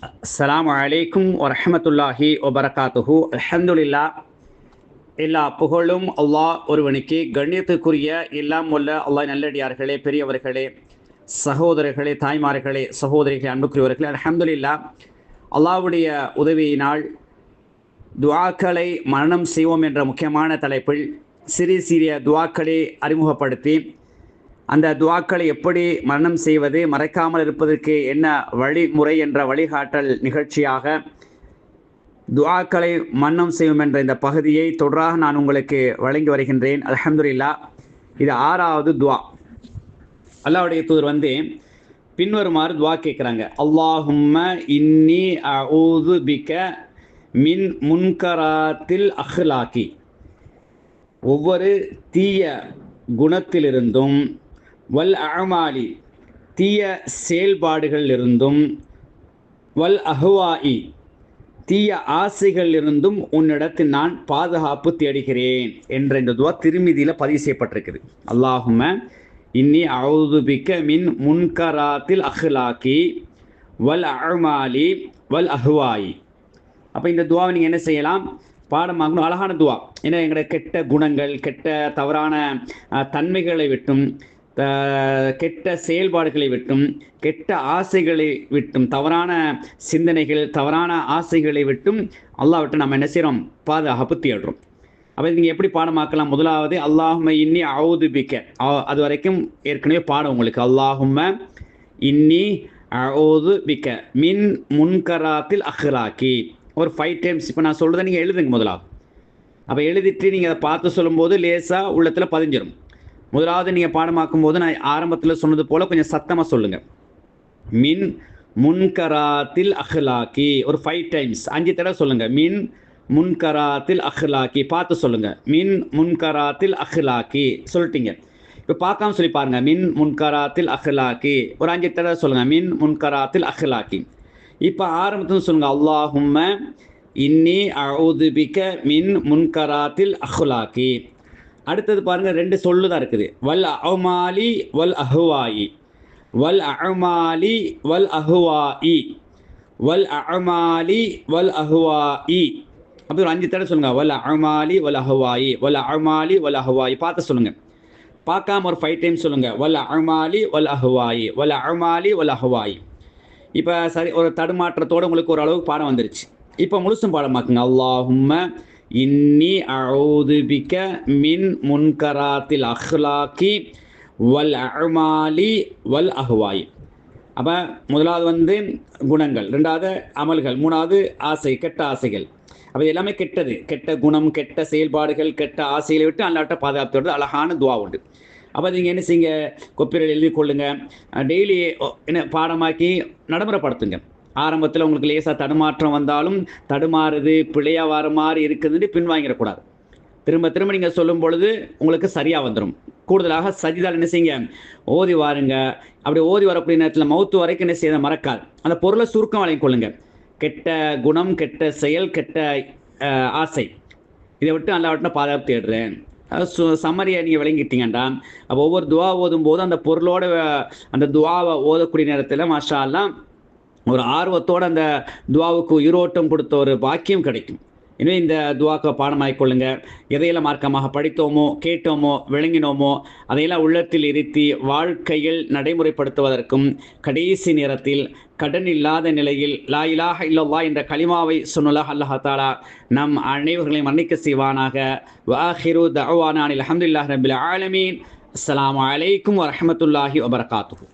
அஸ்ஸலாமு அலைக்கும் வரஹ்மத்துல்லாஹி வபரகாத்துஹு. அல்ஹம்துலில்லா, எல்லா புகழும் அல்லாஹ் ஒருவனுக்கு. கண்ணியத்துக்குரிய எல்லாம் உள்ள அல்லாஹ் நல்லடியார்களே, பெரியவர்களே, சகோதரர்களே, தாய்மார்களே, சகோதரிகளே, அன்புக்குரியவர்களே, அல்ஹம்துலில்லா, அல்லாஹ்வுடைய உதவியினால் துஆக்களை மரணம் செய்வோம் என்ற முக்கியமான தலைப்பில் சிறிய துஆக்களை அறிமுகப்படுத்தி, அந்த துஆக்களை எப்படி மரணம் செய்வது, மறைக்காமல் இருப்பதற்கு என்ன வழிமுறை என்ற வழிகாட்டல் நிகழ்ச்சியாக துஆக்களை மரணம் செய்வோம் என்ற இந்த பகுதியை தொடராக நான் உங்களுக்கு வழங்கி வருகின்றேன். அல்ஹம்துலில்லா, இது 6வது துஆ. அல்லாஹ்வுடைய தூதர் பின்வருமாறு துஆ கேட்குறாங்க. அல்லாஹும்ம இன்னி அஊது பிக மின் முன்கராத்தில் அஹ்லாக்கி. ஒவ்வொரு தீய குணத்திலிருந்தும், வல் அமாலி தீய செயல்பாடுகளிலிருந்தும், வல் அஹ்வாஇ தீய ஆசைகளிலிருந்தும் உன்னிடத்தில் நான் பாதுகாப்பு தேடுகிறேன் என்ற இந்த துவா திருமிதியில் பதிவு செய்யப்பட்டிருக்குது. அல்லாஹும்ம இன்னி அஊது பிக்க மின் முன்கராத்தில் அஹ்லாக்கி வல் அமாலி வல் அஹ்வாஇ. அப்போ இந்த துவாவை நீங்கள் என்ன செய்யலாம், பாடமாகணும். அழகான துவா. ஏன்னா எங்களோட கெட்ட குணங்கள், கெட்ட தவறான தன்மைகளை விட்டும், கெட்ட செயல்பாடுகளை விட்டும், கெட்ட ஆசைகளை விட்டும், தவறான சிந்தனைகள், தவறான ஆசைகளை விட்டும் அல்லாஹ் விட்டு நம்ம என்ன செய்கிறோம், பாதுகாப்பு தேடுறோம். அப்போ நீங்கள் எப்படி பாடமாக்கலாம்? முதலாவது அல்லாஹும்ம இன்னி அஊது பிக்க. அது வரைக்கும் ஏற்கனவே பாடம் உங்களுக்கு. அல்லாஹும்ம இன்னி அஊது பிக்க மின் முன்கராத்தில் அஹ்லாக்கி. ஒரு 5 டைம்ஸ் இப்போ நான் சொல்கிறத நீங்கள் எழுதுங்க முதலாவது. அப்போ எழுதிட்டு நீங்கள் அதை பார்த்து சொல்லும்போது லேசாக உள்ளத்தில் பதிஞ்சிடும். முதலாவது நீங்கள் பாடமாக்கும் போது நான் ஆரம்பத்தில் சொன்னது போல் கொஞ்சம் சத்தமாக சொல்லுங்கள். மின் முன்கராத்தில் அஹ்லாக்கி. ஒரு 5 டைம்ஸ், 5 தடவை சொல்லுங்கள். மின் முன்கராத்தில் அஹ்லாக்கி. பார்த்து சொல்லுங்கள். மின் முன்கராத்தில் அஹ்லாக்கி சொல்லிட்டீங்க. இப்போ பார்க்காம சொல்லி பாருங்கள். மின் முன்கராத்தில் அஹ்லாக்கி. ஒரு 5 தடவை சொல்லுங்கள். மின் முன்கராத்தில் அஹ்லாக்கி. இப்போ ஆரம்பத்தில் சொல்லுங்கள். அல்லாஹும்ம இன்னி அஊது பிக மின் முன்கராத்தில் அஹ்லாக்கி. அடுத்தது பாருங்கள், 2 சொல்லு தான் இருக்குது. வல் அமாலி வல் அஹ்வாஇ. வல் அமாலி வல் அஹ்வாஇ. வல் அமாலி வல் அஹ்வாஇ. அப்படி ஒரு 5 தடவை சொல்லுங்கள். வல் அமாலி வல் அஹ்வாஇ. வல் அமாலி வல் அஹ்வாஇ. பார்த்து சொல்லுங்கள். பார்க்காம ஒரு 5 டைம்ஸ் சொல்லுங்கள். வல் அமாலி வல் அஹ்வாஇ. வல் அமாலி வல் அஹ்வாஇ. இப்போ சரி, ஒரு தடுமாற்றத்தோடு உங்களுக்கு ஒரு அளவுக்கு பாடம் வந்துருச்சு. இப்போ முழுசும் பாடமாக்குங்க. அல்லாஹும்ம இன்னி அஊது பிக மின் முன்கராத்தில் அஹ்லாக்கி வல் அமாலி வல் அஹ்வாஇ. அப்போ முதலாவது குணங்கள், 2வது அமல்கள், 3வது ஆசை, கெட்ட ஆசைகள். அப்போ எல்லாமே கெட்டது. கெட்ட குணம், கெட்ட செயல்பாடுகள், கெட்ட ஆசைகளை விட்டு அல்லாஹ்ட்ட பாதுகாப்பு அழகான துவா உண்டு. அப்போ நீங்கள் என்ன செய்யுங்க, கொப்பிரையில் எழுதி கொள்ளுங்கள். டெய்லி என்ன பாடமாக்கி நடைமுறைப்படுத்துங்க. ஆரம்பத்தில் உங்களுக்கு லேசாக தடுமாற்றம் வந்தாலும், தடுமாறுது பிழையாக வர மாதிரி இருக்குதுன்னு பின்வாங்கிடக்கூடாது. திரும்ப திரும்ப நீங்கள் சொல்லும் பொழுது உங்களுக்கு சரியாக வந்துடும். கூடுதலாக சஜிதால் என்ன செய்யுங்க, ஓதி வாருங்க. அப்படி ஓதி வரக்கூடிய நேரத்தில் மௌத்து வரைக்கும் என்ன செய்ய மறக்காது. அந்த பொருளை சுருக்கம் வழங்கிக் கொள்ளுங்கள். கெட்ட குணம், கெட்ட செயல், கெட்ட ஆசை, இதை விட்டு அல்லாஹ்விட்ட பாதுகாப்பு தேடுறேன். சம்மரியை நீங்கள் விளங்கிட்டீங்கண்டா, அப்போ ஒவ்வொரு துவா ஓதும் போது அந்த பொருளோட அந்த துவாவை ஓதக்கூடிய நேரத்தில் மாஷா அல்லாஹ் ஒரு ஆர்வத்தோடு அந்த துவாவுக்கு உயிரோட்டம் கொடுத்த ஒரு பாக்கியம் கிடைக்கும். எனவே இந்த துவாக்க பாடமாகிக் கொள்ளுங்க. எதையெல்லாம் மார்க்கமாக படித்தோமோ, கேட்டோமோ, விளங்கினோமோ அதையெல்லாம் உள்ளத்தில் இருத்தி வாழ்க்கையில் நடைமுறைப்படுத்துவதற்கும், கடைசி நேரத்தில் கடன் இல்லாத நிலையில் லா இலாஹ இல்லல்லாஹ் என்ற கலிமாவை சொன்னலாக அல்லாஹ் தஆலா நம் அனைவர்களையும் மன்னிக்க செய்வானாக. வஆஹிரு தஅவானா அல்ஹம்துலில்லாஹி ரப்பில் ஆலமீன். அஸ்ஸலாமு அலைக்கும் வரஹ்மத்துல்லாஹி வபரகாத்துஹு.